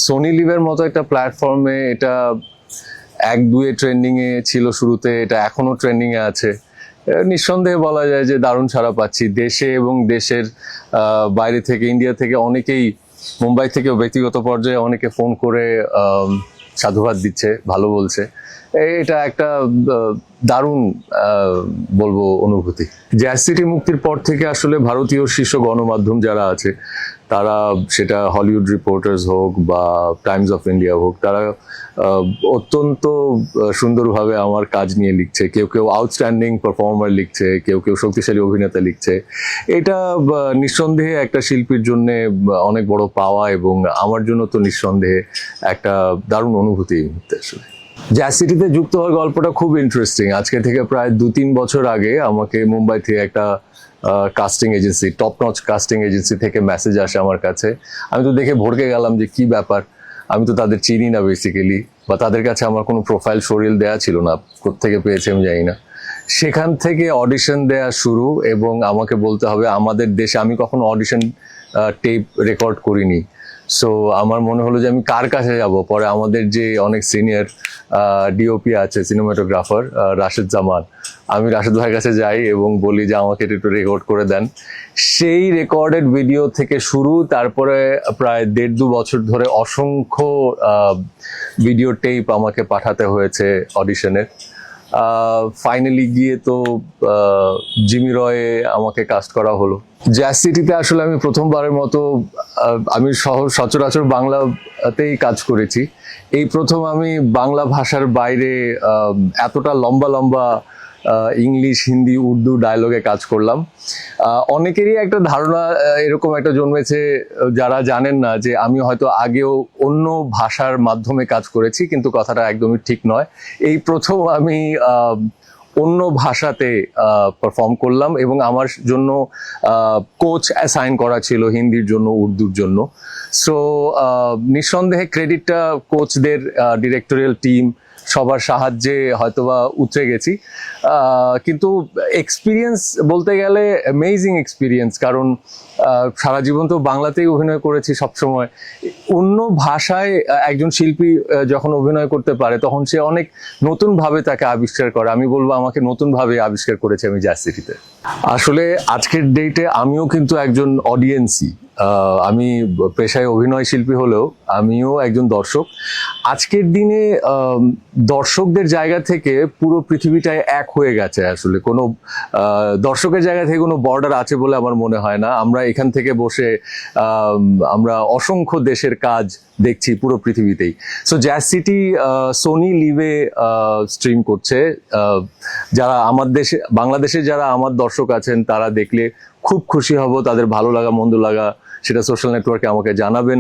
Sony লিভের মতো একটা প্ল্যাটফর্মে এটা এক দুয়ে ট্রেন্ডিং এ ছিল শুরুতে, এটা এখনো ট্রেন্ডিং এ আছে। নিঃসন্দেহে বলা যায় যে দারুণ সাড়া পাচ্ছি। দেশে এবং দেশের বাইরে থেকে, ইন্ডিয়া থেকে অনেকেই, মুম্বাই থেকেও ব্যক্তিগত পর্যায়ে অনেকে ফোন করে সাধুবাদ দিচ্ছে, ভালো বলছে। এটা একটা দারুণ বলবো অনুভূতি। জ্যাজ সিটি মুক্তির পর থেকে আসলে ভারতীয় শীর্ষ গণমাধ্যম যারা আছে তারা, সেটা হলিউড রিপোর্টার্স হোক বা টাইমস অফ ইন্ডিয়া হোক, তারা অত্যন্ত সুন্দরভাবে আমার কাজ নিয়ে লিখছে। কেউ কেউ আউটস্ট্যান্ডিং পারফর্মার লিখছে, কেউ কেউ শক্তিশালী অভিনেতা লিখছে। এটা নিঃসন্দেহে একটা শিল্পীর জন্য অনেক বড় পাওয়া, এবং আমার জন্য তো নিঃসন্দেহে একটা দারুণ অনুভূতি এই মুহূর্তে। আসলে জ্যাজ সিটিতে যুক্ত হওয়ার গল্পটা খুব ইন্টারেস্টিং। আজকে থেকে প্রায় 2-3 বছর আগে আমাকে মুম্বাই থেকে একটা casting agency, top notch casting agency থেকে মেসেজ আসে আমার কাছে। আমি তো দেখে ভড়কে গেলাম যে কি ব্যাপার, আমি তো তাদের চিনি না বেসিক্যালি, বা তাদের কাছে আমার কোনো প্রোফাইল শোরিল দেওয়া ছিল না, কোত্থেকে পেয়েছে আমি জানি না। সেখান থেকে অডিশন দেওয়া শুরু, এবং আমাকে বলতে হবে আমাদের দেশে আমি কখনো অডিশন টেপ রেকর্ড করিনি। সো আমার মনে হলো যে আমি কার কাছে যাব। পরে আমাদের যে অনেক সিনিয়র ডিওপি আছে, সিনেমাটোগ্রাফার রাশেদ জামান, আমি রাশেদ ভাইয়ের কাছে যাই এবং বলি যে আমাকে এটা একটু রেকর্ড করে দেন। সেই রেকর্ডেড ভিডিও থেকে শুরু, তারপরে প্রায় 1.5-2 বছর ধরে অসংখ্য ভিডিও টেপ আমাকে পাঠাতে হয়েছে অডিশনের। ফাইনালি গিয়ে তো জিমি রয়ে আমাকে কাস্ট করা হলো। জ্যাজ সিটিতে আসলে আমি প্রথমবারের মতো, আমি সচরাচর বাংলাতেই কাজ করেছি, এই প্রথম আমি বাংলা ভাষার বাইরে এতটা লম্বা লম্বা ইংলিশ, হিন্দি, উর্দু ডায়লগে কাজ করলাম। অনেকেরই একটা ধারণা এরকম একটা জন্মেছে, যারা জানেন না যে আমি হয়তো আগেও অন্য ভাষার মাধ্যমে কাজ করেছি, কিন্তু কথাটা একদমই ঠিক নয়। এই প্রথম আমি অন্য ভাষাতে পারফর্ম করলাম, এবং আমার জন্য কোচ অ্যাসাইন করা ছিল হিন্দির জন্য, উর্দুর জন্য। সো নিঃসন্দেহে ক্রেডিটটা কোচদের, ডিরেক্টোরিয়াল টিম সবার সাহায্যে হয়তোবা উতরে গেছি। কিন্তু এক্সপিরিয়েন্স বলতে গেলে অ্যামেজিং এক্সপিরিয়েন্স, কারণ সারা জীবন তো বাংলাতেই অভিনয় করেছি সবসময়। অন্য ভাষায় একজন শিল্পী যখন অভিনয় করতে পারে, তখন সে অনেক নতুনভাবে তাকে আবিষ্কার করে। আমি বলবো আমাকে নতুনভাবে আবিষ্কার করেছে আমি জ্যাজ সিটিতে। আসলে আজকের ডেটে আমিও কিন্তু একজন অডিয়েন্সই। আমি পেশায় অভিনয় শিল্পী হলেও আমিও একজন দর্শক। আজকের দিনে দর্শকদের জায়গা থেকে পুরো পৃথিবীটাই এক হয়ে গেছে। আসলে কোনো দর্শকের জায়গা থেকে কোনো বর্ডার আছে বলে আমার মনে হয় না। আমরা এখান থেকে বসে আমরা অসংখ্য দেশের কাজ দেখছি পুরো পৃথিবীতেই। সো জ্যাজ সিটি সোনি লিভে স্ট্রিম করছে। যারা আমার দেশে, বাংলাদেশে যারা আমার দর্শক আছেন, তারা দেখলে খুব খুশি হব। তাদের ভালো লাগা মন্দ লাগা সেটা সোশ্যাল নেটওয়ার্কে আমাকে জানাবেন।